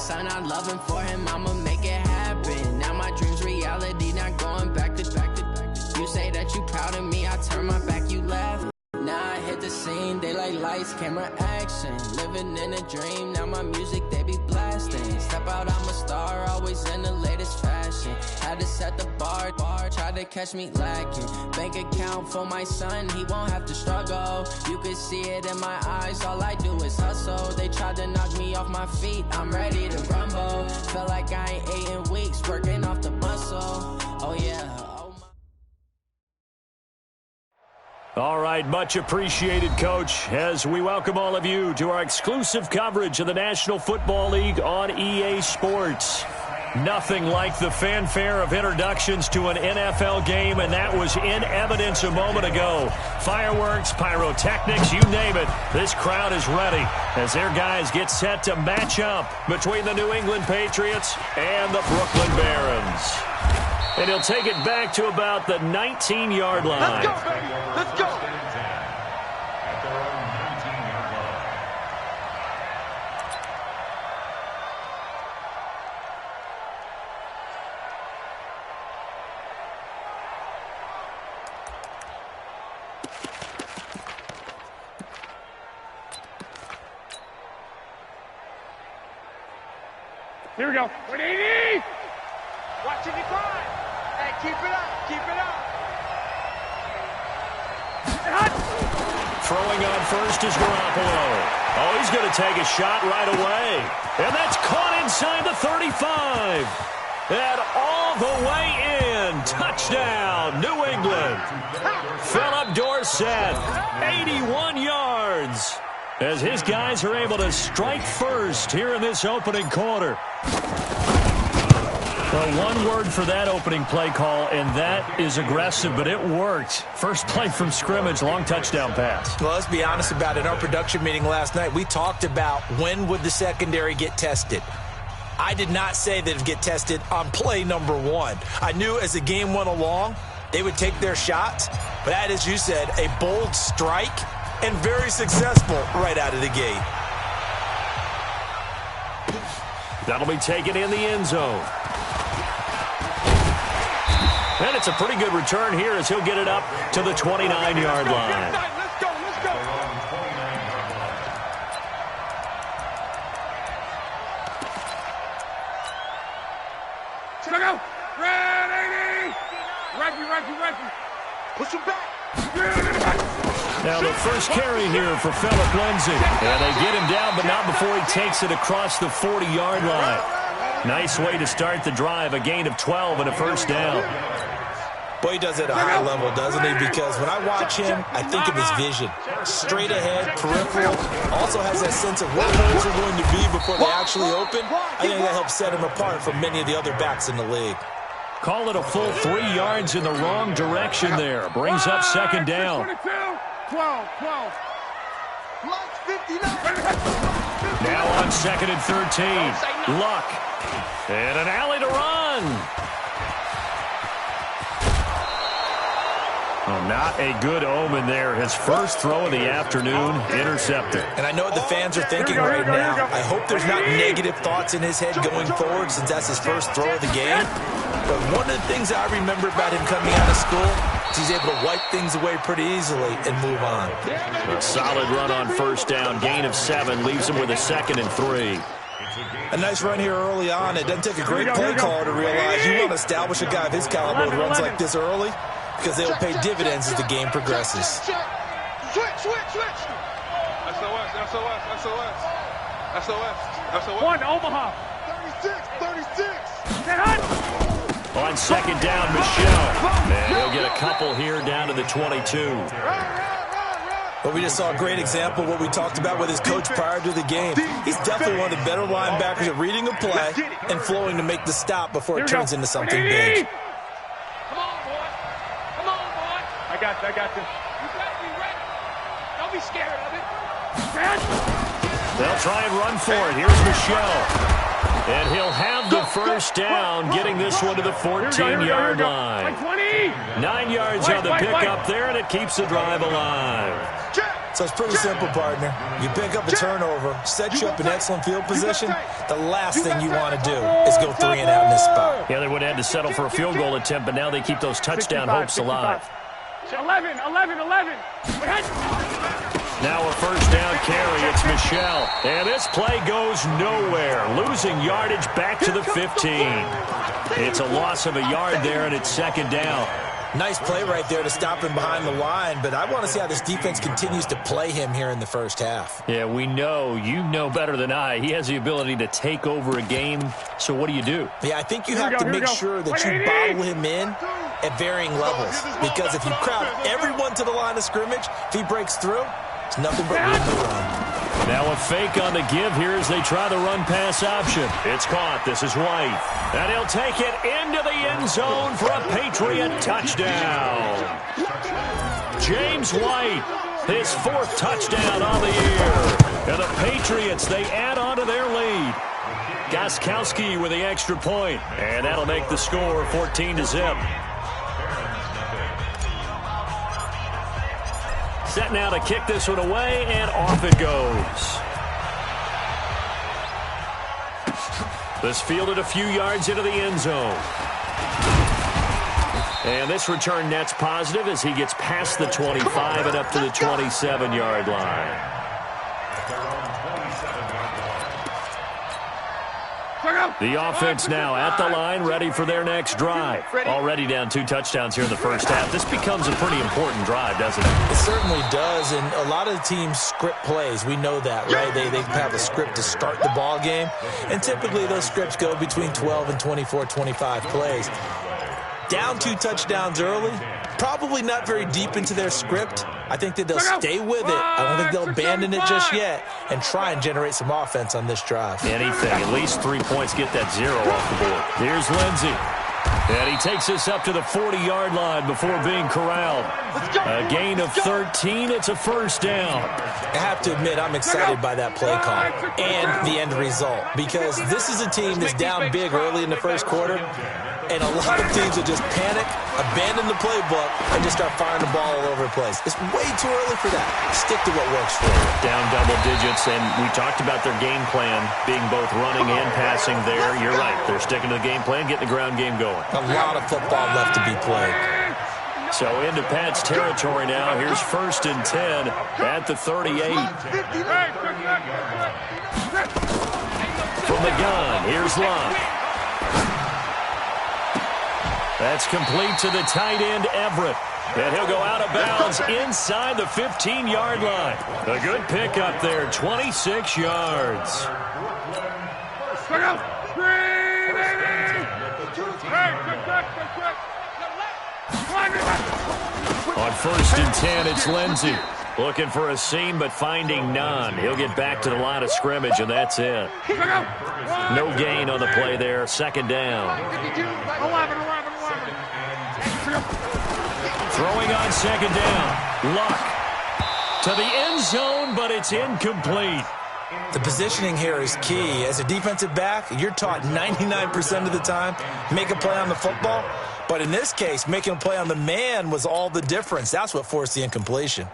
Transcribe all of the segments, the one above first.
son, I love him for him, I'ma make it happen. Now my dream's reality, not going back to. You say that you proud of me, I turn my back, you laugh. Now I hit the scene, they like lights, camera, action. Living in a dream, now my music, they be blasting. Step out, I'm a star, always in the latest fashion. Had to set the bar, try to catch me lacking. Bank account for my son, he won't have to struggle. You can see it in my eyes, all I do is hustle. They tried to knock me off my feet, I'm ready to rumble. Felt like I ain't ate in weeks, working off the muscle. Oh yeah. All right, much appreciated, Coach, as we welcome all of you to our exclusive coverage of the National Football League on EA Sports. Nothing like the fanfare of introductions to an NFL game, and that was in evidence a moment ago. Fireworks, pyrotechnics, you name it. This crowd is ready as their guys get set to match up between the New England Patriots and the Brooklyn Barons. And he'll take it back to about the 19-yard line. Let's go, baby. Let's go. Here we go. 180. Watching you climb. Hey, keep it up. Keep it up. Throwing on first is Garoppolo. Oh, he's going to take a shot right away. And that's caught inside the 35. And all the way in. Touchdown, New England. Philip Dorsett, 81 yards. As his guys are able to strike first here in this opening quarter. Well, one word for that opening play call, and that is aggressive, but it worked. First play from scrimmage, long touchdown pass. Well, let's be honest about it. In our production meeting last night, we talked about when would the secondary get tested. I did not say that it would get tested on play number one. I knew as the game went along, they would take their shots, but that, as you said, a bold strike and very successful right out of the gate. That'll be taken in the end zone. And it's a pretty good return here as he'll get it up to the 29-yard line. Let's go, let's go. Check out. Red 80. Right. Push him back. Now the first carry here for Philip Lindsay. And they get him down, but not before he takes it across the 40-yard line. Nice way to start the drive, a gain of 12 and a first down. Boy, he does it at a high level, doesn't he? Because when I watch him, I think of his vision. Straight ahead, peripheral. Also has that sense of where holes are going to be before they actually open. I think that helps set him apart from many of the other backs in the league. Call it a full 3 yards in the wrong direction there. Brings up second down. 12. Now on second and 13. Luck. And an alley to run. Oh, not a good omen there. His first throw of the afternoon, intercepted. And I know what the fans are thinking right now. I hope there's not negative thoughts in his head going forward since that's his first throw of the game. But one of the things I remember about him coming out of school is he's able to wipe things away pretty easily and move on. A solid run on first down. Gain of 7 leaves him with a second and 3. A nice run here early on. It doesn't take a great play caller to realize you want to establish a guy of his caliber with runs like this early because they will pay dividends as the game progresses. Switch. SOS. One, Omaha. 36. On second down, Michelle. And he'll get a couple here down to the 22. But we just saw a great example of what we talked about with his coach prior to the game. He's definitely one of the better linebackers at reading a play and flowing to make the stop before it turns into something big. Come on, boy. I got this. You better be ready. Don't be scared of it. They'll try and run for it. Here's Michelle. And he'll have the first down, getting this one to the 14-yard line. 9 yards on the pickup there, and it keeps the drive alive. It's So it's pretty simple, partner. You pick up a turnover, set you up in excellent field position. The last thing you want to do is go 3 and out in this spot. Yeah, they would have had to settle for a field goal attempt, but now they keep those touchdown hopes alive. 11. Now a first down carry. It's Michel. And this play goes nowhere. Losing yardage back to the 15. It's a loss of a yard there, and it's second down. Nice play right there to stop him behind the line, but I want to see how this defense continues to play him here in the first half. Yeah, we know. You know better than I. He has the ability to take over a game, so what do you do? Yeah, I think you have to make sure that you bottle him in at varying levels, because if you crowd everyone to the line of scrimmage, if he breaks through, it's nothing but room to run. Now a fake on the give here as they try the run-pass option. It's caught. This is White. And he'll take it into the end zone for a Patriot touchdown. James White, his 4th touchdown on the year. And the Patriots, they add on to their lead. Gostkowski with the extra point. And that'll make the score 14-0. Set now to kick this one away, and off it goes. This fielded a few yards into the end zone. And this return net's positive as he gets past the 25 and up to the 27-yard line. The offense now at the line, ready for their next drive. Already down 2 touchdowns here in the first half. This becomes a pretty important drive, doesn't it? It certainly does, and a lot of the teams script plays. We know that, right? They have a script to start the ball game, and typically those scripts go between 12 and 24, 25 plays. Down 2 touchdowns early, probably not very deep into their script. I think that they'll stay with it. I don't think they'll abandon it just yet and try and generate some offense on this drive. Anything. At least 3 points, get that 0 off the board. Here's Lindsey. And he takes us up to the 40-yard line before being corralled. A gain of 13. It's a first down. I have to admit, I'm excited by that play call and the end result, because this is a team that's down big early in the first quarter, and a lot of teams will just panic, abandon the playbook, and just start firing the ball all over the place. It's way too early for that. Stick to what works for you. Down double digits, and we talked about their game plan being both running and passing there. You're right. They're sticking to the game plan, getting the ground game going. A lot of football left to be played. So into Pat's territory now. Here's 1st and 10 at the 38. From the gun, here's Love. That's complete to the tight end, Everett. And he'll go out of bounds inside the 15-yard line. A good pickup there, 26 yards. On 1st and 10, it's Lindsey. Looking for a seam, but finding none. He'll get back to the line of scrimmage, and that's it. No gain on the play there. Second down. Throwing on second down. Luck to the end zone, but it's incomplete. The positioning here is key. As a defensive back, you're taught 99% of the time, make a play on the football. But in this case, making a play on the man was all the difference. That's what forced the incompletion.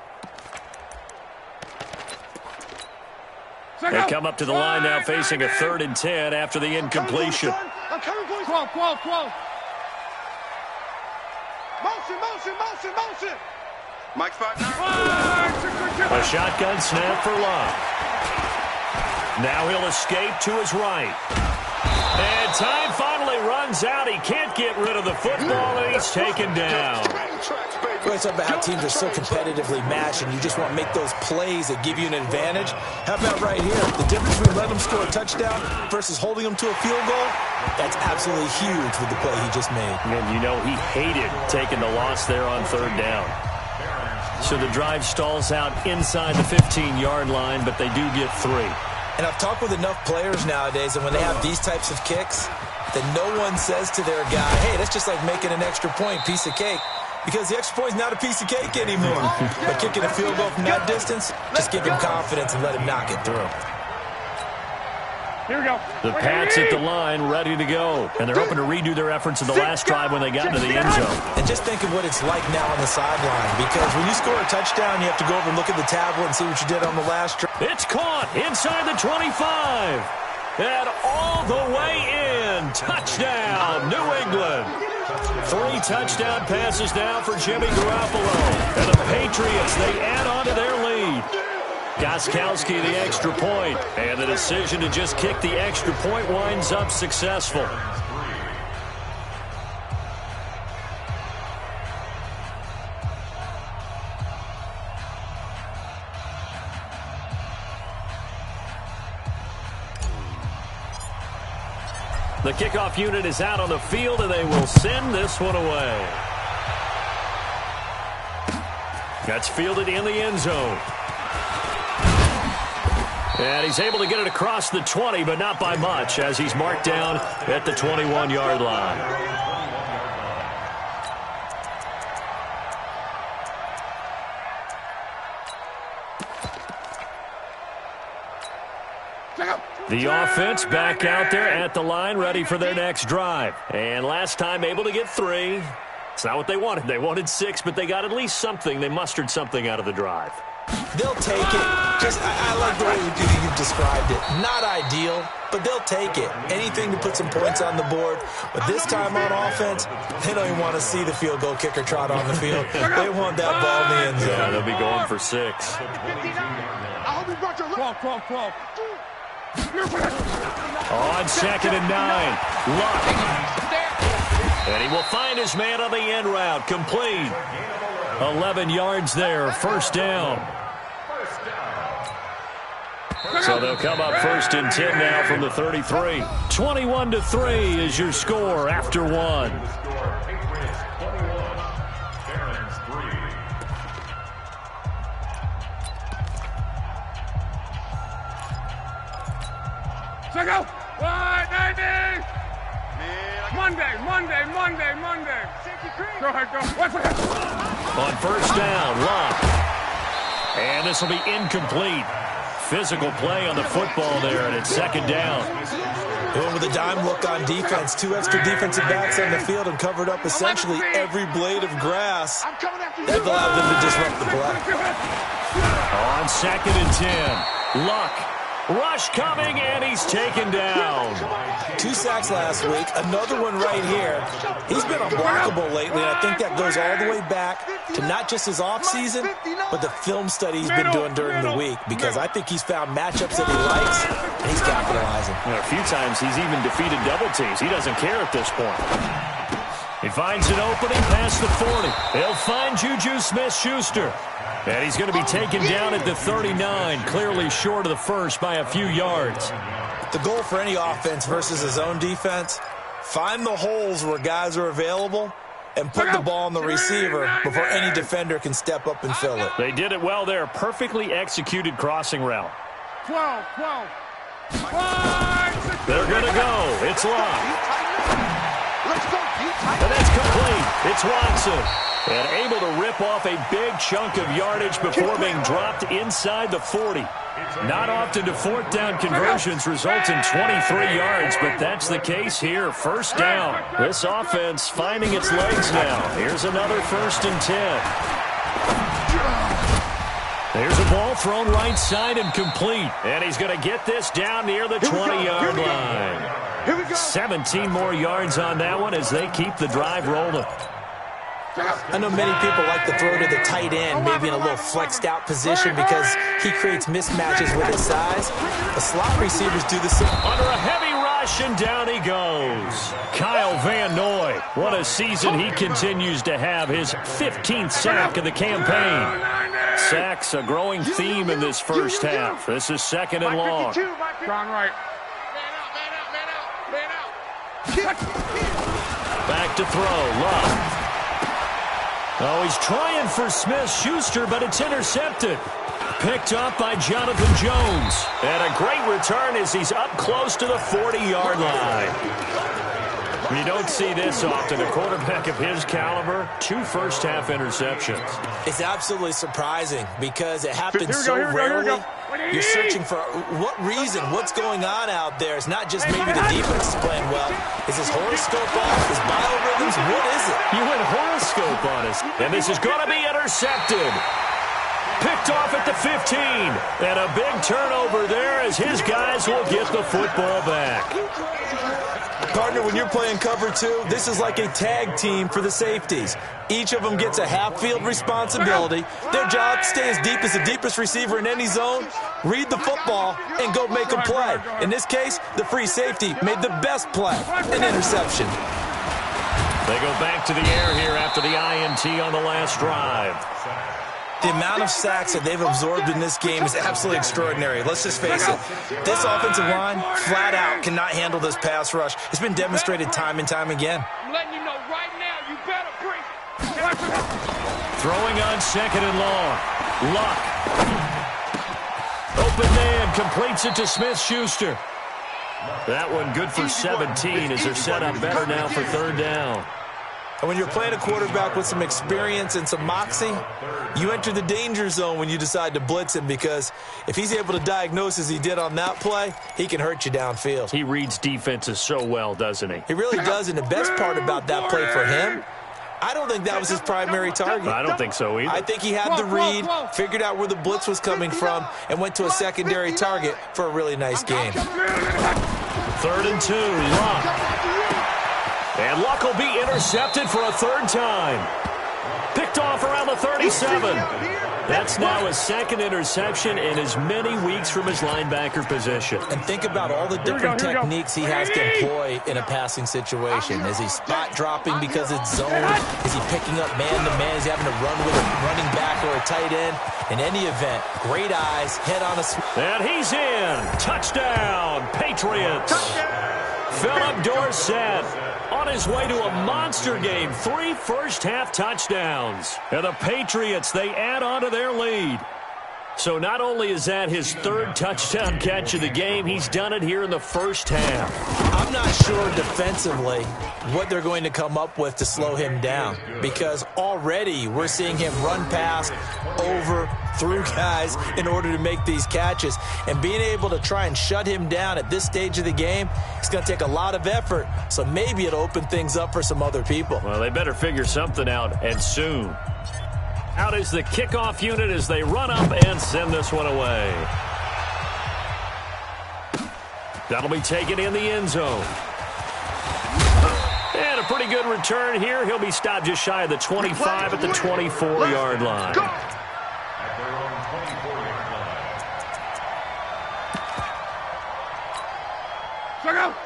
They come up to the line now facing a 3rd and 10 after the incompletion. Motion. Mike's back. A shotgun snap for Love. Now he'll escape to his right. And time finally runs out. He can't get rid of the football, and he's taken down. It's about how teams are so competitively matched, and you just want to make those plays that give you an advantage. How about right here? The difference between letting them score a touchdown versus holding them to a field goal, that's absolutely huge with the play he just made. And you know he hated taking the loss there on 3rd down. So the drive stalls out inside the 15-yard line, but they do get 3. And I've talked with enough players nowadays, and when they have these types of kicks, that no one says to their guy, hey, that's just like making an extra point, piece of cake. Because the extra point is not a piece of cake anymore. But kicking a field goal from that distance, just give him confidence and let him knock it through. Here we go. The Pats at the line, ready to go. And they're hoping to redo their efforts in the last drive when they got into the end zone. And just think of what it's like now on the sideline. Because when you score a touchdown, you have to go over and look at the tablet and see what you did on the last drive. It's caught inside the 25. And all the way in. Touchdown, New England. 3 touchdown passes now for Jimmy Garoppolo. And the Patriots, they add on to their lead. Gostkowski the extra point, and the decision to just kick the extra point winds up successful. The kickoff unit is out on the field, and they will send this one away. That's fielded in the end zone. And he's able to get it across the 20, but not by much, as he's marked down at the 21-yard line. The offense back out there at the line, ready for their next drive. And last time able to get 3. It's not what they wanted. They wanted 6, but they got at least something. They mustered something out of the drive. They'll take it. I like the way you've described it. Not ideal, but they'll take it. Anything to put some points on the board. But this time on offense, they don't even want to see the field goal kicker trot on the field. They want that ball in the end zone. Yeah, they'll be going for 6. On 2nd and 9. Luck. And he will find his man on the end route. Complete. 11 yards there. First down. So they'll come up 1st and 10 now from the 33. 21-3 is your score after 1. Go. 190. Monday. Go ahead, go. On 1st down, Luck. And this will be incomplete. Physical play on the football there, and it's 2nd down. Going with a dime look on defense. 2 extra defensive backs on the field and covered up essentially every blade of grass. That allowed them to disrupt the play. On 2nd and 10, Luck. Rush coming, and he's taken down. 2 sacks last week, another one right here. He's been unblockable lately, and I think that goes all the way back to not just his offseason, but the film study he's been doing during the week, because I think he's found matchups that he likes, and he's capitalizing. A few times he's even defeated double teams. He doesn't care at this point. He finds an opening past the 40. He'll find Juju Smith-Schuster. And he's going to be taken down at the 39, clearly short of the first by a few yards. The goal for any offense versus his own defense, find the holes where guys are available and put the ball on the receiver before any defender can step up and fill it. They did it well there. Perfectly executed crossing route. 12. They're going to go. It's Luck. And that's complete. It's Watson. And able to rip off a big chunk of yardage before being dropped inside the 40. Not often do 4th down conversions result in 23 yards, but that's the case here. 1st down. This offense finding its legs now. Here's another 1st and 10. There's a ball thrown right side and complete. And he's going to get this down near the 20-yard line. 17 more yards on that one as they keep the drive rolling. I know many people like to throw to the tight end, maybe in a little flexed out position because he creates mismatches with his size. The slot receivers do the same. Under a heavy rush, and down he goes. Kyle Van Noy. What a season he continues to have. His 15th sack of the campaign. Sacks a growing theme in this first half. This is 2nd and long. Gone right. Back to throw. Luck. Oh, he's trying for Smith-Schuster, but it's intercepted. Picked up by Jonathan Jones. And a great return as he's up close to the 40-yard line. You don't see this often. A quarterback of his caliber, 2 first-half interceptions. It's absolutely surprising because it happens so rarely. You're searching for what reason, what's going on out there. It's not just maybe the defense is playing well. Is his horoscope off? Is biorhythms? What is it? You went horoscope on us. And this is going to be intercepted. Picked off at the 15. And a big turnover there as his guys will get the football back. Partner, when you're playing cover 2, this is like a tag team for the safeties. Each of them gets a half-field responsibility. Their job, stay as deep as the deepest receiver in any zone, read the football, and go make a play. In this case, the free safety made the best play, an interception. They go back to the air here after the INT on the last drive. The amount of sacks that they've absorbed in this game is absolutely extraordinary. Let's just face it. This offensive line, flat out, cannot handle this pass rush. It's been demonstrated time and time again. I'm letting you know right now, you better bring it. Throwing on 2nd and long. Luck. Open man, completes it to Smith-Schuster. That one good for 17 as they're set up better now for 3rd down. And when you're playing a quarterback with some experience and some moxie, you enter the danger zone when you decide to blitz him, because if he's able to diagnose as he did on that play, he can hurt you downfield. He reads defenses so well, doesn't he? He really does, and the best part about that play for him, I don't think that was his primary target. I don't think so either. I think he had the read, figured out where the blitz was coming from, and went to a secondary target for a really nice game. 3rd and 2, Luck. And Luck will be intercepted for a 3rd time. Picked off around the 37. That's now his 2nd interception in as many weeks from his linebacker position. And think about all the different techniques he has to employ in a passing situation. Is he spot dropping because it's zone? Is he picking up man-to-man? Is he having to run with a running back or a tight end? In any event, great eyes, head on a... And he's in. Touchdown, Patriots. Philip Dorsett on his way to a monster game. 3 first-half touchdowns. And the Patriots, they add on to their lead. So not only is that his 3rd touchdown catch of the game, he's done it here in the first half. I'm not sure defensively what they're going to come up with to slow him down, because already we're seeing him run past, over, through guys in order to make these catches. And being able to try and shut him down at this stage of the game, it's going to take a lot of effort. So maybe it'll open things up for some other people. Well, they better figure something out, and soon. Out is the kickoff unit as they run up and send this one away. That'll be taken in the end zone. And a pretty good return here. He'll be stopped just shy of the 25 at the 24-yard line.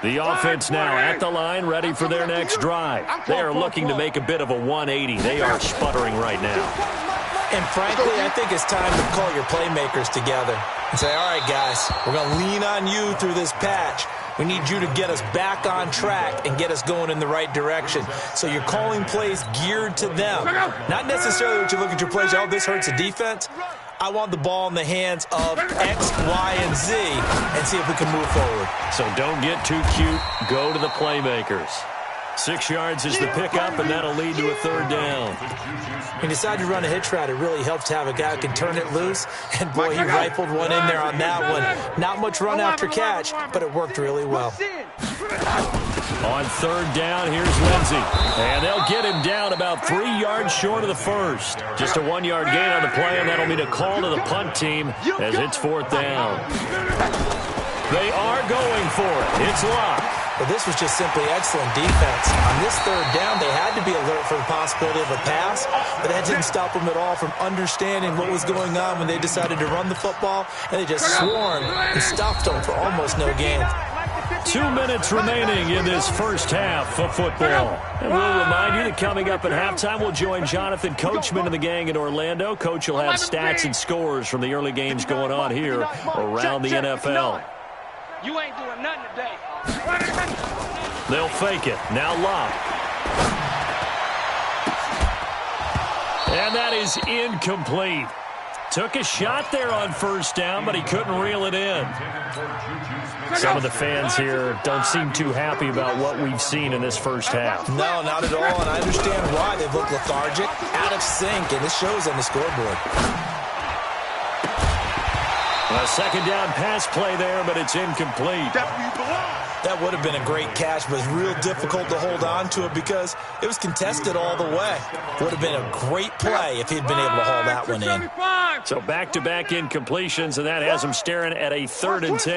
The offense now at the line, ready for their next drive. They are looking to make a bit of a 180. They are sputtering right now. And frankly, I think it's time to call your playmakers together and say, all right, guys, we're going to lean on you through this patch. We need you to get us back on track and get us going in the right direction. So you're calling plays geared to them. Not necessarily what you look at your plays, oh, this hurts the defense. I want the ball in the hands of X, Y, and Z and see if we can move forward. So don't get too cute. Go to the playmakers. 6 yards is the pickup, and that'll lead to a 3rd down. When you decide to run a hitch route, it really helps to have a guy who can turn it loose. And, boy, he rifled one in there on that one. Not much run after catch, but it worked really well. On 3rd down, here's Lindsey. And they'll get him down about 3 yards short of the first. Just a 1-yard gain on the play, and that'll mean a call to the punt team as it's 4th down. They are going for it. It's Luck. But this was just simply excellent defense. On this 3rd down, they had to be alert for the possibility of a pass, but that didn't stop them at all from understanding what was going on when they decided to run the football, and they just swarmed and stopped them for almost no gain. 2 minutes remaining in this first half of football. And we'll remind you that coming up at halftime, we'll join Jonathan Coachman and the gang in Orlando. Coach will have stats and scores from the early games going on here around the NFL. You ain't doing nothing today. They'll fake it. Now Luck. And that is incomplete. Took a shot there on first down, but he couldn't reel it in. Some of the fans here don't seem too happy about what we've seen in this first half. No, not at all, and I understand why. They've looked lethargic, out of sync, and it shows on the scoreboard. A second down pass play there, but it's incomplete. That would have been a great catch, but it's real difficult to hold on to it because it was contested all the way. Would have been a great play if he'd been able to haul that one in. So back-to-back incompletions, and that has him staring at a 3rd and 10.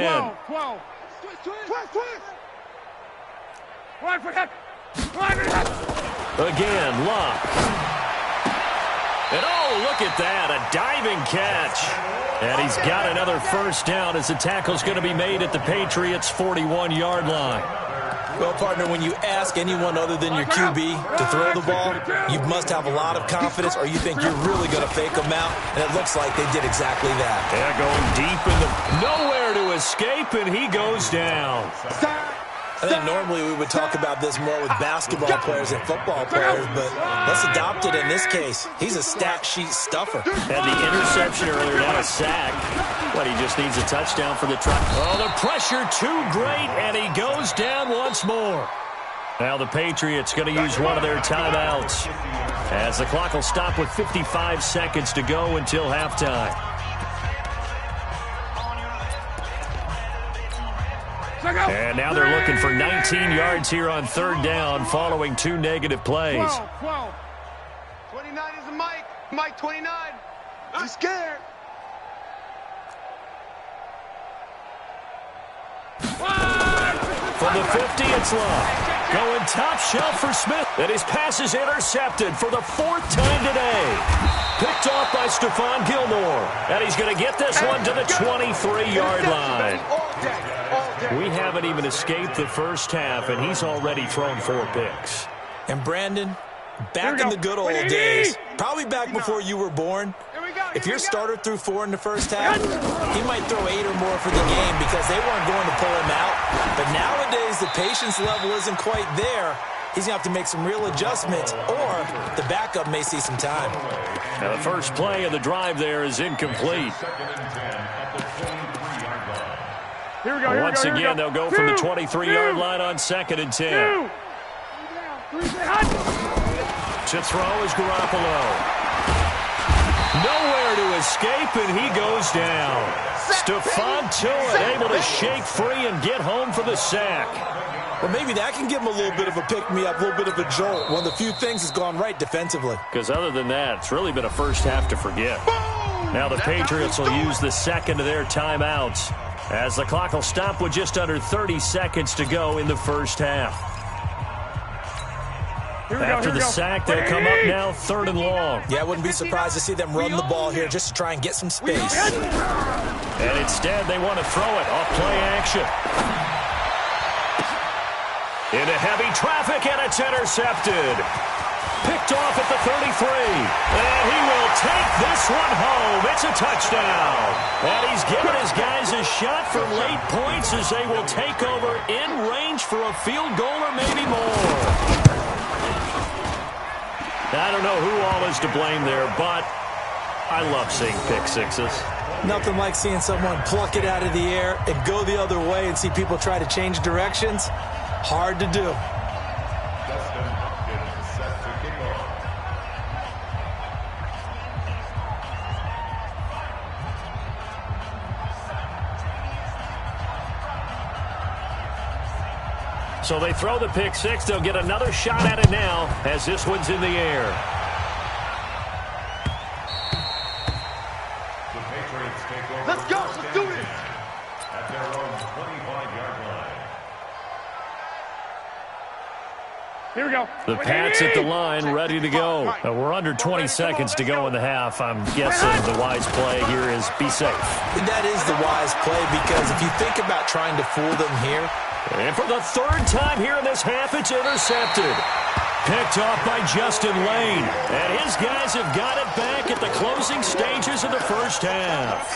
Again, Luck. And oh, look at that, a diving catch. And he's got another first down as the tackle's going to be made at the Patriots' 41-yard line. Well, partner, when you ask anyone other than your QB to throw the ball, you must have a lot of confidence or you think you're really going to fake them out, and it looks like they did exactly that. They're going deep in the nowhere to escape, and he goes down. I think normally we would talk about this more with basketball players and football players, but let's adopt it in this case. He's a stat sheet stuffer. Had the interception earlier, now a sack. But he just needs a touchdown for the truck. Oh, the pressure too great, and he goes down once more. Now the Patriots going to use one of their timeouts as the clock will stop with 55 seconds to go until halftime. And now they're looking for 19 yards here on 3rd down following 2 negative plays. 12. 29 is a Mike. Mike 29. I'm scared. From the 50, it's Love. Going top shelf for Smith. And his pass is intercepted for the 4th time today. Picked off by Stephon Gilmore. And he's going to get this one to the 23-yard line. We haven't even escaped the first half, and he's already thrown 4 picks. And Brandon, back in the good old days, probably back before you were born, if your starter threw 4 in the first half, he might throw 8 or more for the game because they weren't going to pull him out. But nowadays, the patience level isn't quite there. He's going to have to make some real adjustments, or the backup may see some time. Now the first play of the drive there is incomplete. Once again, they'll go from the 23-yard line on 2nd and 10. To throw is Garoppolo. Nowhere to escape, and he goes down. Stephon Tuitt able to shake free and get home for the sack. Well, maybe that can give him a little bit of a pick-me-up, a little bit of a jolt. One of the few things that's gone right defensively. Because other than that, it's really been a first half to forget. Now the Patriots will use the second of their timeouts as the clock will stop with just under 30 seconds to go in the first half. After the sack, they'll come up now 3rd and long. Yeah, I wouldn't be surprised to see them run the ball here just to try and get some space. And instead, they want to throw it off play action. Into heavy traffic, and it's intercepted. Picked off at the 33. And he will take this one home. It's a touchdown. And he's given his guys a shot for late points as they will take over in range for a field goal or maybe more. I don't know who all is to blame there, but I love seeing pick sixes. Nothing like seeing someone pluck it out of the air and go the other way and see people try to change directions. Hard to do. So they throw the pick six. They'll get another shot at it now as this one's in the air. Let's go. Let's do this. At their own 25-yard line. Here we go. The Pats at the line, ready to go. We're under 20 seconds to go in the half. I'm guessing the wise play here is be safe. That is the wise play because if you think about trying to fool them here. And for the 3rd time here in this half, it's intercepted. Picked off by Justin Lane. And his guys have got it back at the closing stages of the first half.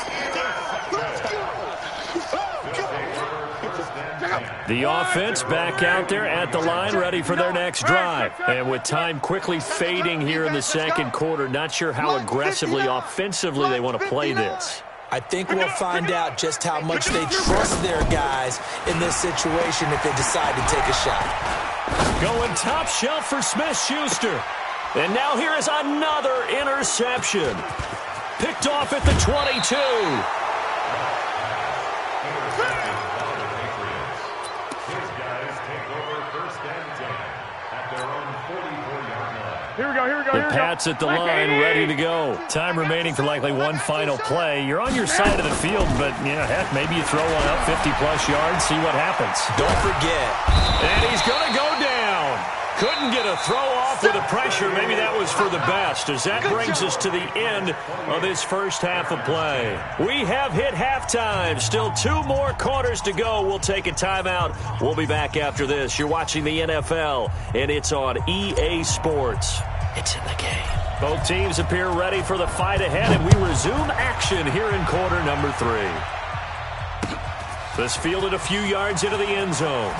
The offense back out there at the line, ready for their next drive. And with time quickly fading here in the second quarter, not sure how aggressively, offensively they want to play this. I think we'll find out just how much they trust their guys in this situation if they decide to take a shot. Going top shelf for Smith-Schuster. And now here is another interception. Picked off at the 22. Here we go, here we go, The Pats at the line, ready to go. Time remaining for likely one final play. You're on your side of the field, but, heck, maybe you throw one up 50-plus yards, see what happens. Don't forget. And he's going to go down. Couldn't get a throw off with the pressure. Maybe that was for the best, as that brings us to the end of this first half of play. We have hit halftime. Still 2 more quarters to go. We'll take a timeout. We'll be back after this. You're watching the NFL, and it's on EA Sports. It's in the game. Both teams appear ready for the fight ahead, and we resume action here in quarter number 3. This fielded a few yards into the end zone.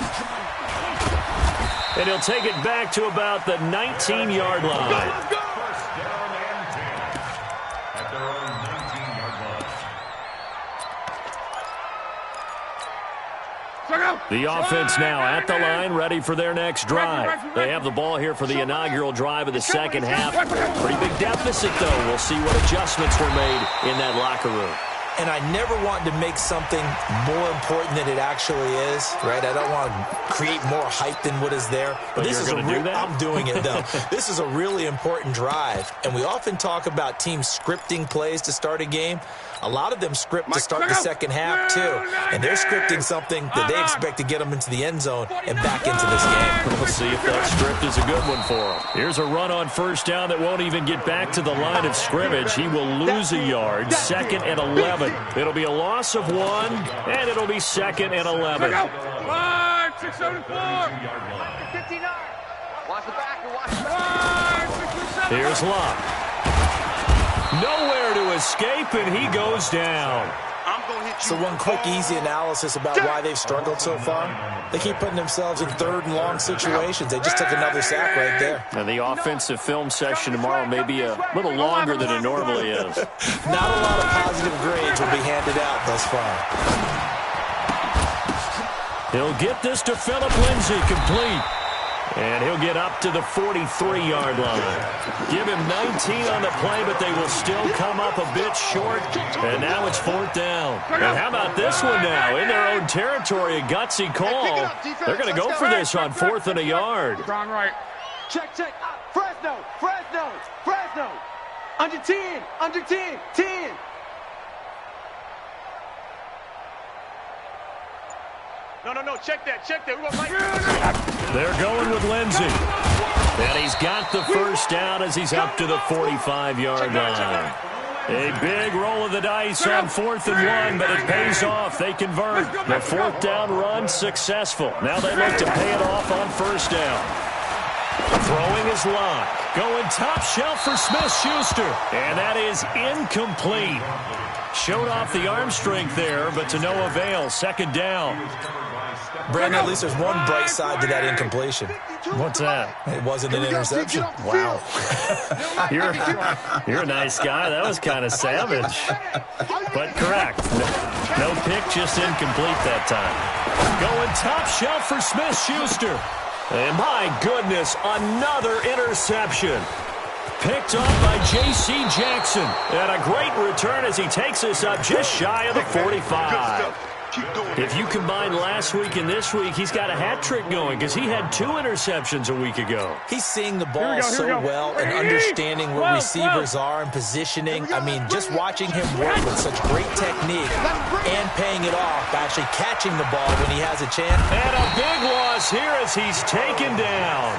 And he'll take it back to about the 19-yard line. First down and 10 at their own 19-yard line. The offense now at the line, ready for their next drive. They have the ball here for the inaugural drive of the second half. Pretty big deficit, though. We'll see what adjustments were made in that locker room. And I never want to make something more important than it actually is, right? I don't want to create more hype than what is there. But this is going to do that? I'm doing it, though. This is a really important drive. And we often talk about teams scripting plays to start a game. A lot of them script to start the second half, too. And they're scripting something that they expect to get them into the end zone and back into this game. We'll see if that script is a good one for them. Here's a run on first down that won't even get back to the line of scrimmage. He will lose a yard, 2nd and 11. It'll be a loss of 1, and it'll be 2nd and 11. 674. 59. Watch the back and watch the back. Here's Locke. Nowhere to escape, and he goes down. So one quick, easy analysis about why they've struggled so far. They keep putting themselves in 3rd and long situations. They just took another sack right there. And the offensive film session tomorrow may be a little longer than it normally is. Not a lot of positive grades will be handed out thus far. He'll get this to Phillip Lindsay, complete. And he'll get up to the 43-yard line. Give him 19 on the play, but they will still come up a bit short. And now it's 4th down. And how about this one now? In their own territory, a gutsy call. They're going to go for this on 4th and a yard. Right. Check. Fresno. Under 10. 10. No, check that. We're going They're going with Lindsay. And he's got the first down as he's up to the 45-yard line. A big roll of the dice on 4th and 1, but it pays off. They convert. The 4th down run successful. Now they look to pay it off on first down. Throwing his Locke. Going top shelf for Smith-Schuster. And that is incomplete. Showed off the arm strength there, but to no avail. 2nd down. Brandon, at least there's one bright side to that incompletion. What's that? It wasn't an interception. Wow. You're a nice guy. That was kind of savage. But correct. No pick, just incomplete that time. Going top shelf for Smith-Schuster. And my goodness, another interception. Picked off by J.C. Jackson. And a great return as he takes us up just shy of the 45. If you combine last week and this week, he's got a hat trick going because he had 2 interceptions a week ago. He's seeing the ball so well and understanding where receivers are and positioning. I mean, just watching him work with such great technique and paying it off by actually catching the ball when he has a chance. And a big loss here as he's taken down.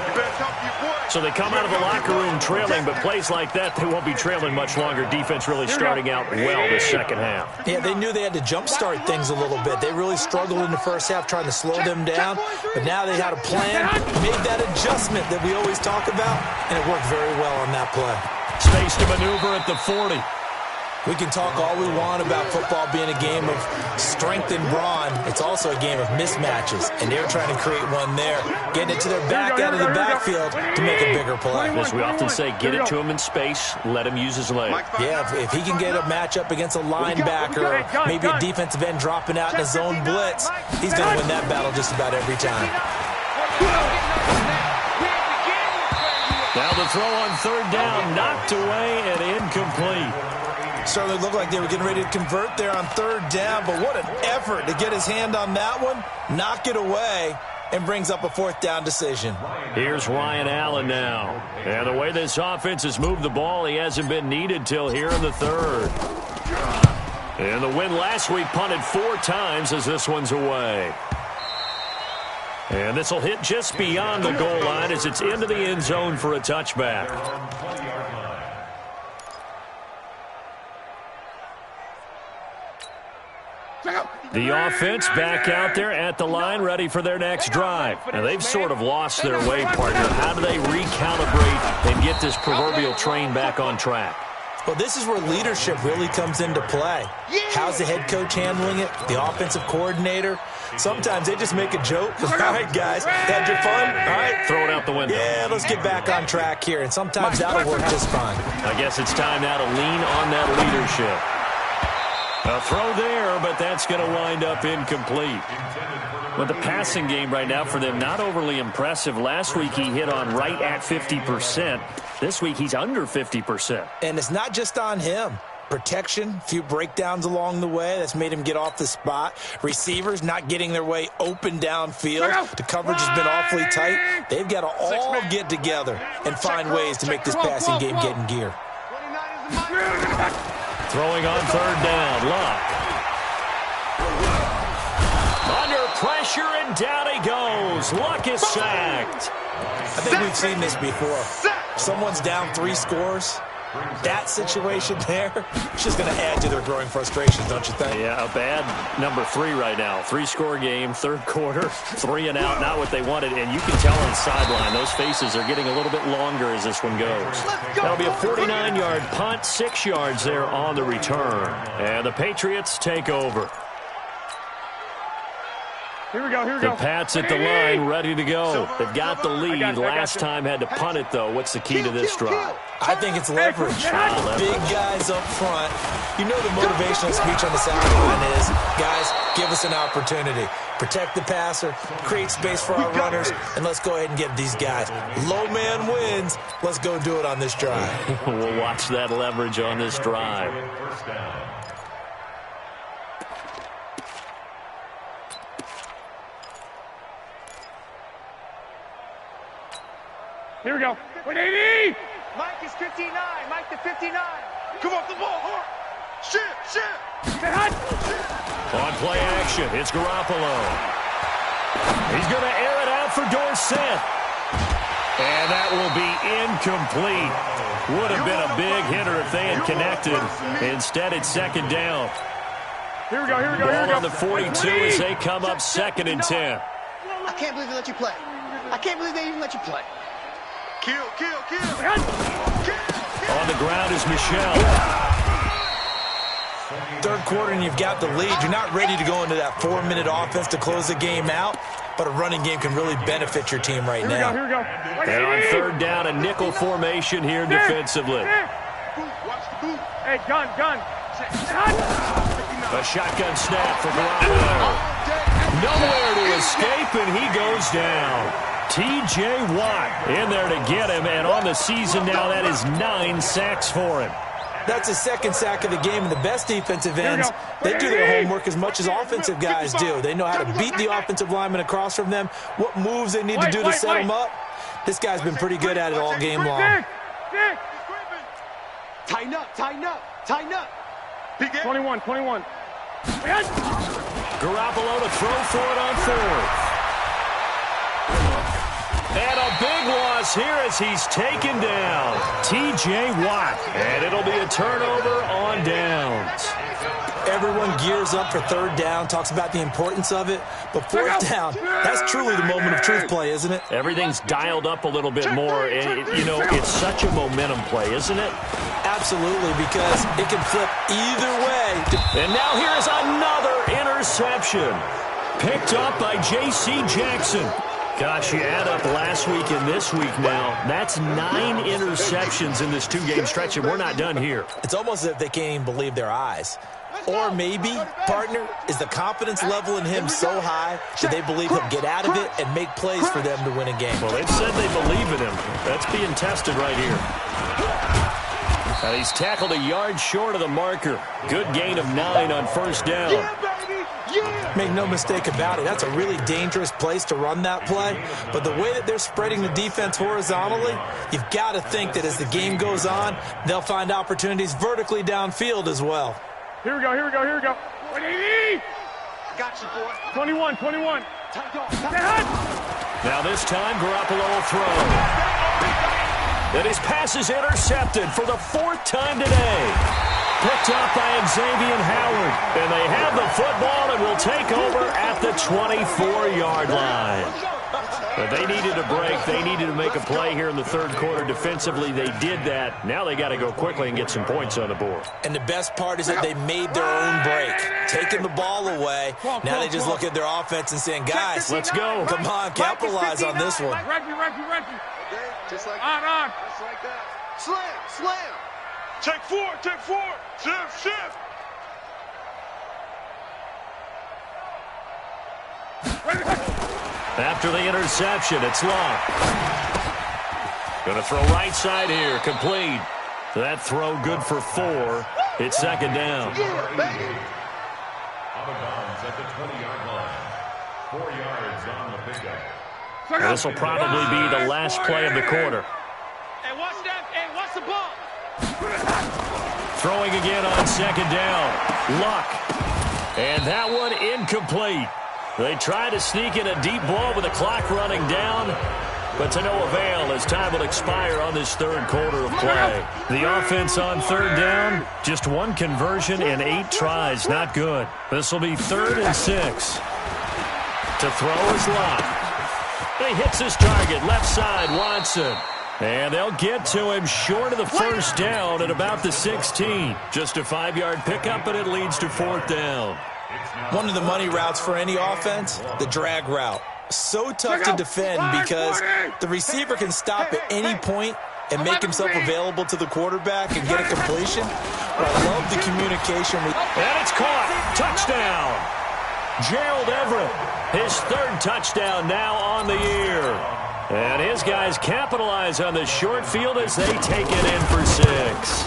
So they come out of the locker room trailing, but plays like that, they won't be trailing much longer. Defense really starting out well this second half. Yeah, they knew they had to jumpstart things a little bit. They really struggled in the first half trying to slow them down, but now they had a plan, made that adjustment that we always talk about, and it worked very well on that play. Space to maneuver at the 40. We can talk all we want about football being a game of strength and brawn. It's also a game of mismatches, and they're trying to create one there, getting it to their back out of the backfield to make a bigger play. As we often say, get it to him in space, let him use his leg. Yeah, if he can get a matchup against a linebacker, or maybe a defensive end dropping out in a zone blitz, he's going to win that battle just about every time. Now the throw on third down, knocked away and incomplete. Certainly looked like they were getting ready to convert there on third down, but what an effort to get his hand on that one, knock it away, and brings up a fourth down decision. Here's Ryan Allen now. And the way this offense has moved the ball, he hasn't been needed till here in the third. And the win last week punted 4 times as this one's away. And this will hit just beyond the goal line as it's into the end zone for a touchback. The offense back out there at the line, ready for their next drive. Now, they've sort of lost their way, partner. How do they recalibrate and get this proverbial train back on track? Well, this is where leadership really comes into play. How's the head coach handling it? The offensive coordinator? Sometimes they just make a joke. All right, guys, had your fun? All right. Throw it out the window. Yeah, let's get back on track here. And sometimes that'll work just fine. I guess it's time now to lean on that leadership. A throw there, but that's going to wind up incomplete. But the passing game right now for them, not overly impressive. Last week he hit on right at 50%. This week he's under 50%. And it's not just on him. Protection, a few breakdowns along the way. That's made him get off the spot. Receivers not getting their way open downfield. The coverage has been awfully tight. They've got to all get together and find ways to make this passing game get in gear. Throwing on third down, Luck. Under pressure, and down he goes. Luck is sacked. I think we've seen this before. Someone's down 3 scores. That situation there, it's just going to add to their growing frustrations, don't you think? Yeah, a bad number 3 right now. 3-score game, third quarter, 3 and out, not what they wanted. And you can tell on the sideline, those faces are getting a little bit longer as this one goes. That'll be a 49-yard punt, 6 yards there on the return. And the Patriots take over. Here we go. The Pats at the line, ready to go. They've got the lead. Last time had to punt it, though. What's the key to this drive? I think it's leverage. Big guys up front. You know the motivational speech on the sideline is, guys, give us an opportunity. Protect the passer, create space for our runners, and let's go ahead and get these guys. Low man wins. Let's go do it on this drive. We'll watch that leverage on this drive. Here we go. 180! Mike is 59. Mike to 59. Come off the ball. Shit. On play action, it's Garoppolo. He's going to air it out for Dorsett. And that will be incomplete. Would have been a big hitter if they had connected. Instead, it's second down. Here we go. Ball on the 42 as they come up 2nd and 10. I can't believe they let you play. I can't believe they even let you play. Kill. On the ground is Michel. Third quarter and you've got the lead. You're not ready to go into that 4-minute offense to close the game out, but a running game can really benefit your team right now. Here we go. And on third down, a nickel formation here defensively. Hey, gun. A shotgun snap for Garoppolo. Nowhere to escape, and he goes down. T.J. Watt in there to get him, and on the season now, that is 9 sacks for him. That's his 2nd sack of the game, and the best defensive ends, they do their homework as much as offensive guys do. They know how to beat the offensive lineman across from them, what moves they need to do to set them up. This guy's been pretty good at it all game long. Tighten up. 21. Garoppolo to throw for it on 4th. And a big loss here as he's taken down. T.J. Watt. And it'll be a turnover on downs. Everyone gears up for third down, talks about the importance of it. But fourth down, that's truly the moment of truth play, isn't it? Everything's dialed up a little bit more. And, it's such a momentum play, isn't it? Absolutely, because it can flip either way. And now here is another interception. Picked up by J.C. Jackson. Gosh, you add up last week and this week now. That's 9 interceptions in this 2-game stretch, and we're not done here. It's almost as if they can't even believe their eyes. Or maybe, partner, is the confidence level in him so high that they believe he'll get out of it and make plays for them to win a game. Well, they've said they believe in him. That's being tested right here. And he's tackled a yard short of the marker. Good gain of 9 on first down. Make no mistake about it, that's a really dangerous place to run that play. But the way that they're spreading the defense horizontally, you've got to think that as the game goes on, they'll find opportunities vertically downfield as well. Here we go, here we go, here we go. I got you, boy. 21, 21. Now this time, Garoppolo will throw. And his pass is intercepted for the 4th time today. Picked up by Xavier Howard. And they have the football and will take over at the 24-yard line. But they needed a break. They needed to make a play here in the 3rd quarter. Defensively, they did that. Now they got to go quickly and get some points on the board. And the best part is that they made their own break. Taking the ball away. Now they just look at their offense and saying, guys, let's go. Come on, capitalize on this one. Reggie. Just like On. that. Just like that. Slam. Take 4. Shift. After the interception, it's Locke. Going to throw right side here, complete. That throw good for 4. It's 2nd down. Yeah, baby. Out of bounds at the 20-yard line. 4 yards on the pickup. This will probably be the last play of the quarter. Hey, watch that. Hey, watch the ball. Throwing again on 2nd down. Luck. And that one incomplete. They try to sneak in a deep ball with the clock running down, but to no avail as time will expire on this 3rd quarter of play. The offense on 3rd down, just 1 conversion in 8 tries. Not good. This will be 3rd and 6. To throw is Luck. He hits his target, left side, Watson. And they'll get to him short of the 1st down at about the 16. Just a 5-yard pickup, and it leads to 4th down. One of the money routes for any offense, the drag route. So tough to defend because the receiver can stop at any point and make himself available to the quarterback and get a completion. But I love the communication. And it's caught. Touchdown. Gerald Everett, his 3rd touchdown now on the year. And his guys capitalize on the short field as they take it in for 6.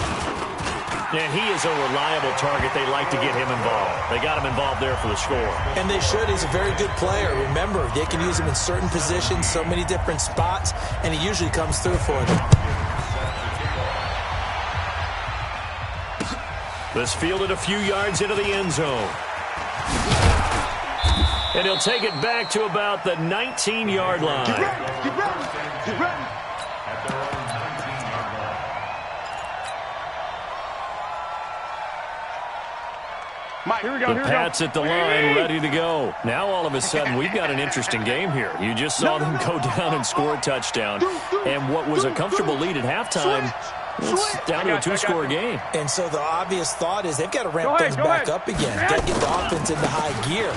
And he is a reliable target. They like to get him involved. They got him involved there for the score. And they should. He's a very good player. Remember, they can use him in certain positions, so many different spots, and he usually comes through for them. This fielded a few yards into the end zone. And he'll take it back to about the 19-yard line. Get ready. At their own 19-yard line. Mike, here we go. The Pats at the line, ready to go. Now, all of a sudden, we've got an interesting game here. You just saw them go down and score a touchdown. And what was a comfortable lead at halftime, it's down to a 2-score game. And so the obvious thought is they've got to ramp things back up again. Got to get the offense into high gear.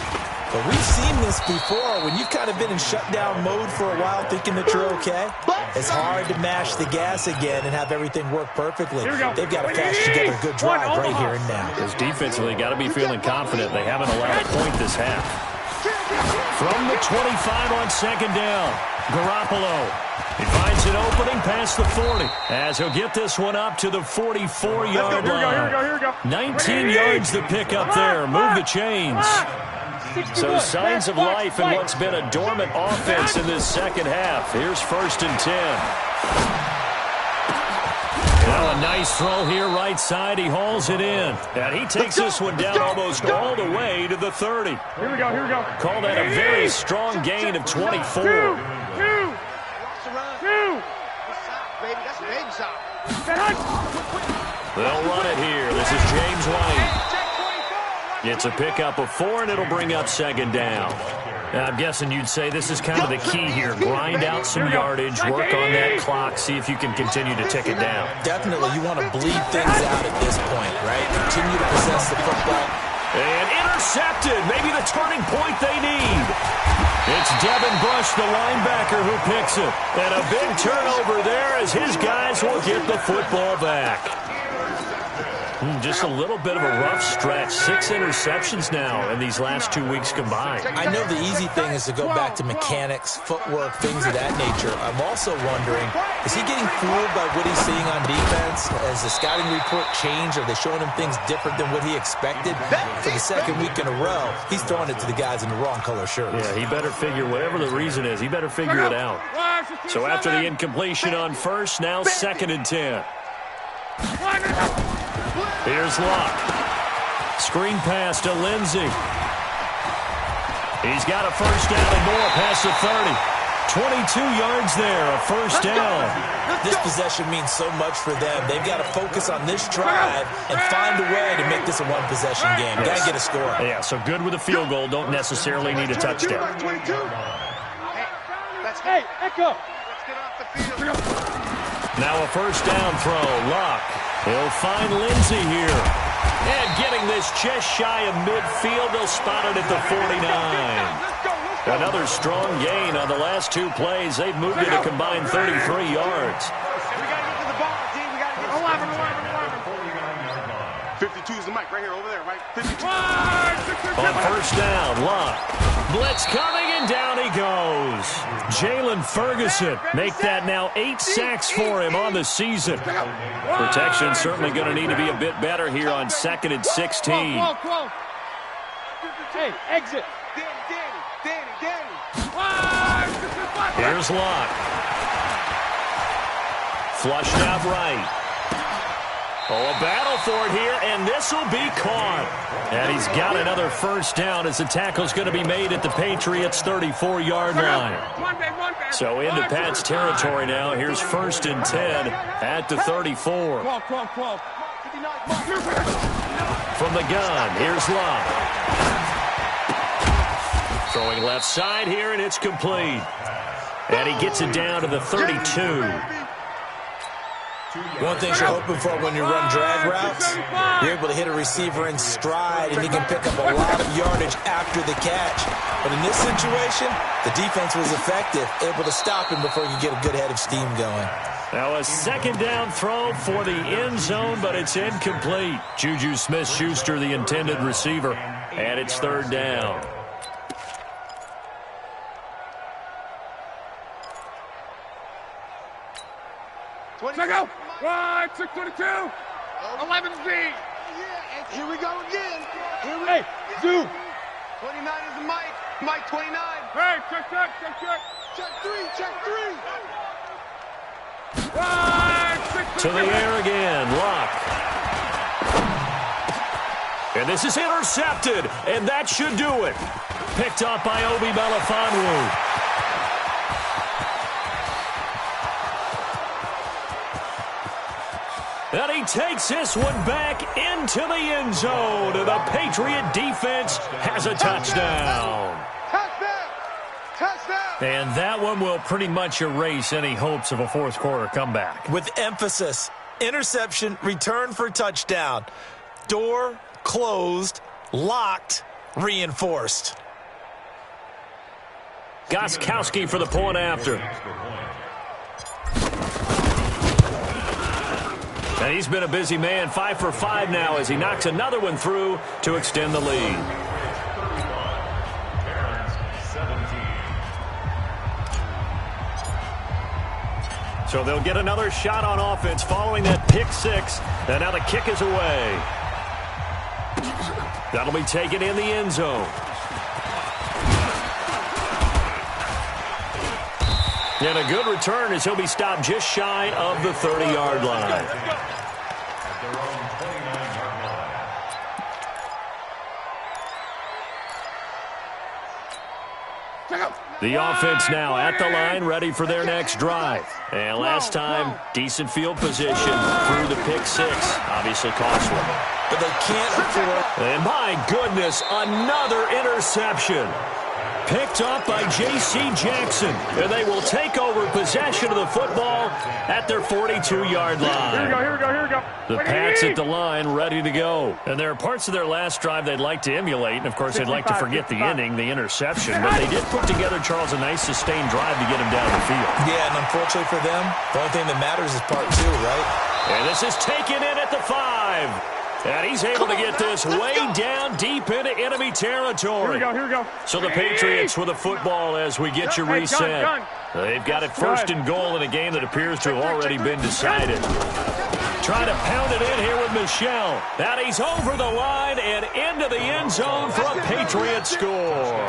But we've seen this before. When you've kind of been in shutdown mode for a while thinking that you're okay, it's hard to mash the gas again and have everything work perfectly. They've got to patch together a good drive right here and now. Because defensively, got to be feeling confident. They haven't allowed a point this half. From the 25 on 2nd down, Garoppolo. He finds an opening past the 40 as he'll get this one up to the 44-yard line. Here we go. 19 yards to pick up there. Move the chains. So signs of life in what's been a dormant offense in this 2nd half. Here's 1st and 10. Now a nice throw here right side. He hauls it in. And he takes this one down almost all the way to the 30. Here we go. Call that a very strong gain of 24. Two. Baby, that's a baby shot. They'll run it here. This is James White. It's a pickup of 4, and it'll bring up 2nd down. I'm guessing you'd say this is kind of the key here. Grind out some yardage, work on that clock, see if you can continue to tick it down. Definitely, you want to bleed things out at this point, right? Continue to possess the football. And intercepted, maybe the turning point they need. It's Devin Bush, the linebacker, who picks it. And a big turnover there as his guys will get the football back. Just a little bit of a rough stretch. 6 interceptions now in these last 2 weeks combined. I know the easy thing is to go back to mechanics, footwork, things of that nature. I'm also wondering, is he getting fooled by what he's seeing on defense? Has the scouting report changed? Are they showing him things different than what he expected? For the second week in a row, he's throwing it to the guys in the wrong color shirts. Yeah, he better figure, whatever the reason is, he better figure it out. So after the incompletion on first, now 2nd and 10. Here's Locke. Screen pass to Lindsey. He's got a first down and more past the 30. 22 yards there, a first down. This possession means so much for them. They've got to focus on this drive and find a way to make this a one-possession game. Got to get a score. Yeah, so good with a field goal. Don't necessarily need a touchdown. Hey, Echo. Now a first down throw. Locke. He'll find Lindsey here. And getting this just shy of midfield, they'll spot it at the 49. Another strong gain on the last 2 plays. They've moved it a combined 33 yards. We got to get to the ball, team. We got to get to the ball. 52 is the mic right here, over there, right? 52. On first down, Locke. Blitz coming, and down he goes. Jalen Ferguson, make that now 8 sacks for him on the season. Protection certainly going to need to be a bit better here on 2nd and 16. Hey, exit. Danny. Here's Locke. Flushed out right. Oh, a battle for it here, and this will be caught. And he's got another first down as the tackle's going to be made at the Patriots' 34-yard line. So into Pat's territory now. Here's 1st and 10 at the 34. From the gun, here's Locke. Throwing left side here, and it's complete. And he gets it down to the 32. One thing you're hoping for when you run drag routes, you're able to hit a receiver in stride, and he can pick up a lot of yardage after the catch. But in this situation, the defense was effective, able to stop him before he could get a good head of steam going. Now a 2nd down throw for the end zone, but it's incomplete. Juju Smith-Schuster, the intended receiver, and it's 3rd down. Check out. 622. 11Z. Here we go again. Hey, Zoo. 29 is the mic. Mike 29. Hey, check. Check 3. To the air again, Locke. And this is intercepted, and that should do it. Picked up by Obi Melifonwu. And he takes this one back into the end zone. And the Patriot defense has a touchdown. Touchdown. And that one will pretty much erase any hopes of a 4th quarter comeback. With emphasis, interception, return for touchdown. Door closed, locked, reinforced. Gostkowski for the point after. And he's been a busy man, 5 for 5 now as he knocks another one through to extend the lead. So they'll get another shot on offense following that pick 6. And now the kick is away. That'll be taken in the end zone. And a good return as he'll be stopped just shy of the 30-yard line. The offense now at the line, ready for their next drive. And last time, decent field position through the pick 6. Obviously costly. But they can't afford. And my goodness, another interception. picked off by J.C. Jackson. And they will take over possession of the football at their 42-yard line. Here we go. The Pats at the line, ready to go. And there are parts of their last drive they'd like to emulate. And, of course, they'd like to forget the inning, the interception. But they did put together, Charles, a nice sustained drive to get him down the field. Yeah, and unfortunately for them, the only thing that matters is part 2, right? And this is taken in at the 5. And he's able to get this way down deep into enemy territory. Here we go. So the Patriots with the football as we get you reset. They've got it first and goal in a game that appears to have already been decided. Trying to pound it in here with Michel. And he's over the line and into the end zone for a Patriot score.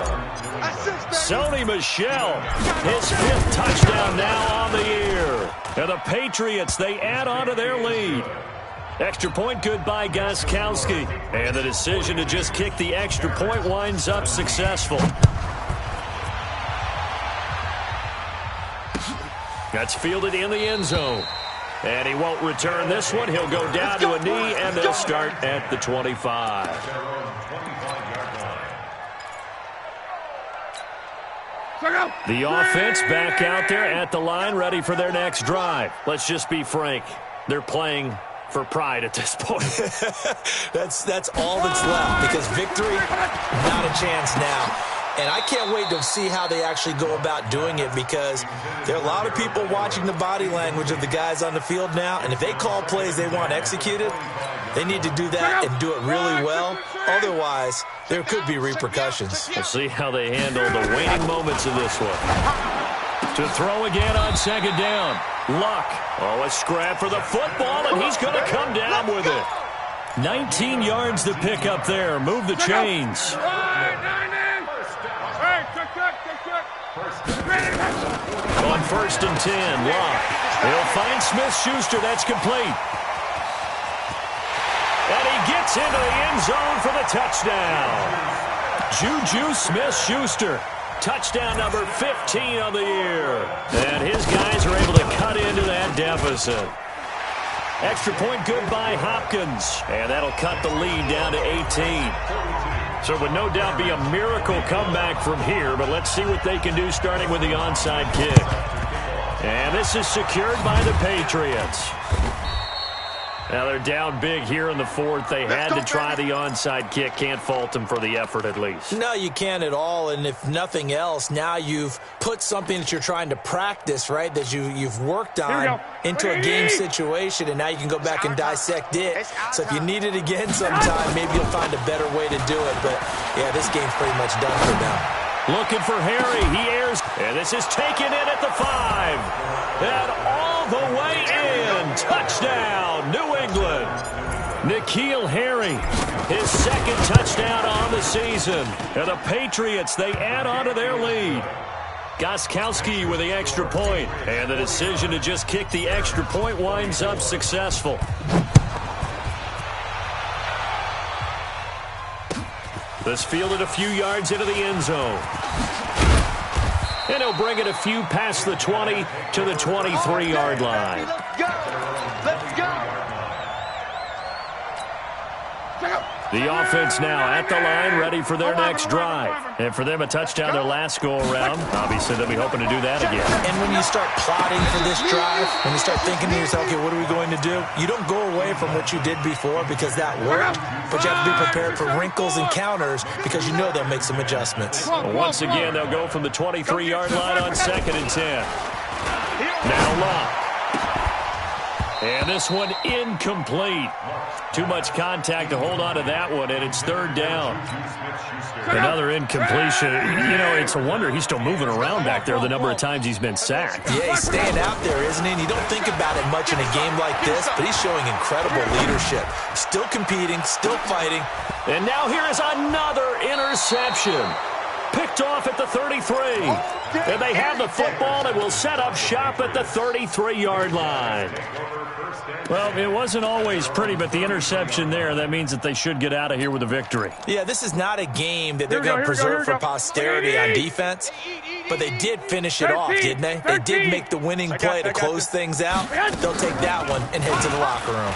Sony Michel, his 5th touchdown now on the year. And the Patriots, they add on to their lead. Extra point good by Gostkowski. And the decision to just kick the extra point winds up successful. That's fielded in the end zone. And he won't return this one. He'll go down to a knee, and they'll start at the 25. The offense back out there at the line, ready for their next drive. Let's just be frank. They're playing for pride at this point. That's all that's left, because victory, not a chance now. And I can't wait to see how they actually go about doing it, because there are a lot of people watching the body language of the guys on the field now, and if they call plays they want executed, they need to do that and do it really well. Otherwise, there could be repercussions. We'll see how they handle the waning moments of this one. To throw again on second down. Luck. Oh, a scrap for the football, and he's going to come down with it. 19 yards to pick up there. Move the chains. On 1st and 10, Luck. He'll find Smith-Schuster. That's complete. And he gets into the end zone for the touchdown. Juju Smith-Schuster. Touchdown number 15 on the year. And his guys are able to cut into that deficit. Extra point good by Hopkins. And that'll cut the lead down to 18. So it would no doubt be a miracle comeback from here, but let's see what they can do starting with the onside kick. And this is secured by the Patriots. Now they're down big here in the 4th. They had to try the onside kick. Can't fault them for the effort at least. No, you can't at all. And if nothing else, now you've put something that you're trying to practice, right, that you've worked on into a game situation, and now you can go back and dissect it. So if you need it again sometime, maybe you'll find a better way to do it. But, yeah, this game's pretty much done for them. Looking for Harry. He airs. And this is taken in at the 5. And all the way in. Touchdown, New England. N'Keal Harry, his 2nd touchdown on the season. And the Patriots, they add on to their lead. Gostkowski with the extra point. And the decision to just kick the extra point winds up successful. This fielded a few yards into the end zone. And he'll bring it a few past the 20 to the 23-yard line. Let's go. The offense now at the line, ready for their next drive. And for them, a touchdown their last go-around. Obviously, they'll be hoping to do that again. And when you start plotting for this drive, when you start thinking to yourself, okay, what are we going to do? You don't go away from what you did before because that worked, but you have to be prepared for wrinkles and counters because you know they'll make some adjustments. Well, once again, they'll go from the 23-yard line on 2nd and 10. Now Luck. And this one incomplete. Too much contact to hold on to that one, and it's 3rd down. Another incompletion. You know, it's a wonder he's still moving around back there the number of times he's been sacked. Yeah, he's staying out there, isn't he? And you don't think about it much in a game like this, but he's showing incredible leadership. Still competing, still fighting. And now here is another interception. Picked off at the 33. And they have the football and will set up shop at the 33-yard line. Well, it wasn't always pretty, but the interception there, that means that they should get out of here with a victory. Yeah, this is not a game that they're going to preserve for posterity on defense, but they did finish it off, didn't they? They did make the winning play to close things out. They'll take that one and head to the locker room.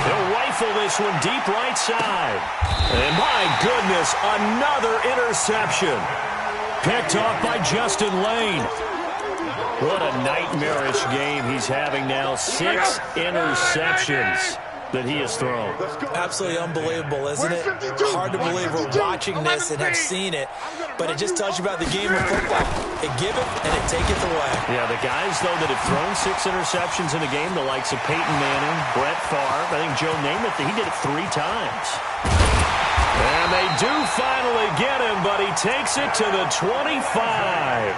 He'll He'll rifle this one deep right side. And my goodness, another interception. Picked off by Justin Lane. What a nightmarish game he's having now. 6 interceptions that he has thrown. Absolutely unbelievable, isn't it? Hard to believe we're watching this and have seen it, but it just tells you about the game of football. It giveth and it taketh away. Yeah, the guys, though, that have thrown 6 interceptions in a game, the likes of Peyton Manning, Brett Favre, I think Joe Namath, he did it 3 times. And they do finally get him, but he takes it to the 25.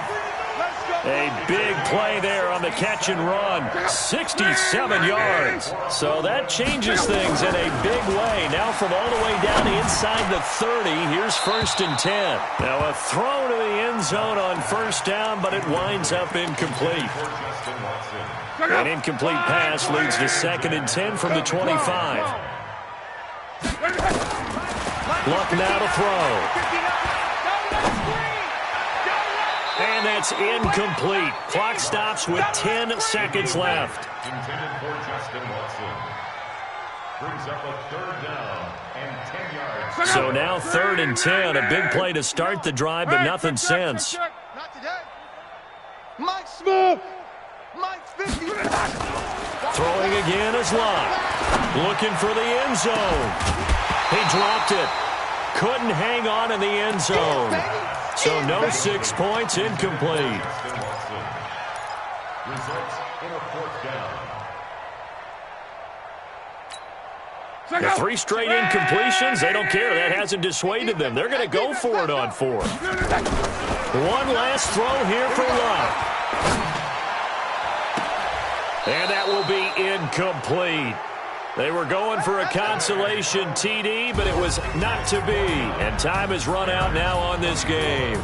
A big play there on the catch and run. 67 yards. So that changes things in a big way. Now from all the way down inside the 30, here's 1st and 10. Now a throw to the end zone on 1st down, but it winds up incomplete. An incomplete pass leads to 2nd and 10 from the 25. Luck now to throw. And that's incomplete. Clock stops with 10 seconds left. Intended for Justin Watson. Brings up a 3rd down and 10 yards. So now 3rd and 10. A big play to start the drive, but nothing since. Not today. Mike Smith. Mike 50. Throwing again is Locke. Looking for the end zone. He dropped it. Couldn't hang on in the end zone. So no 6 points, incomplete. Results in a 4th down. The 3 straight incompletions, they don't care. That hasn't dissuaded them. They're going to go for it on 4th. One last throw here for Locke. And that will be incomplete. They were going for a consolation TD, but it was not to be. And time has run out now on this game.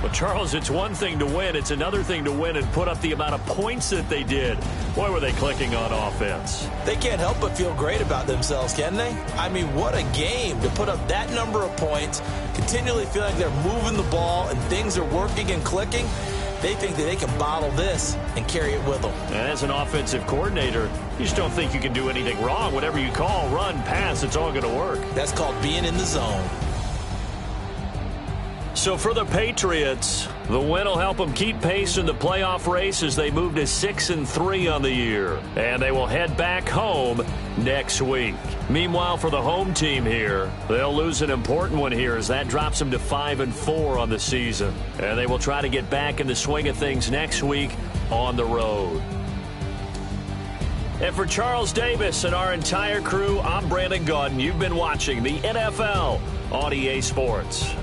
Well, Charles, it's one thing to win. It's another thing to win and put up the amount of points that they did. Boy, were they clicking on offense. They can't help but feel great about themselves, can they? I mean, what a game to put up that number of points, continually feel like they're moving the ball and things are working and clicking. They think that they can bottle this and carry it with them. And as an offensive coordinator, you just don't think you can do anything wrong. Whatever you call, run, pass, it's all going to work. That's called being in the zone. So for the Patriots, the win will help them keep pace in the playoff race as they move to 6-3 on the year. And they will head back home next week. Meanwhile, for the home team here, they'll lose an important one here as that drops them to 5-4 on the season. And they will try to get back in the swing of things next week on the road. And for Charles Davis and our entire crew, I'm Brandon Gaudin. You've been watching the NFL on EA Sports.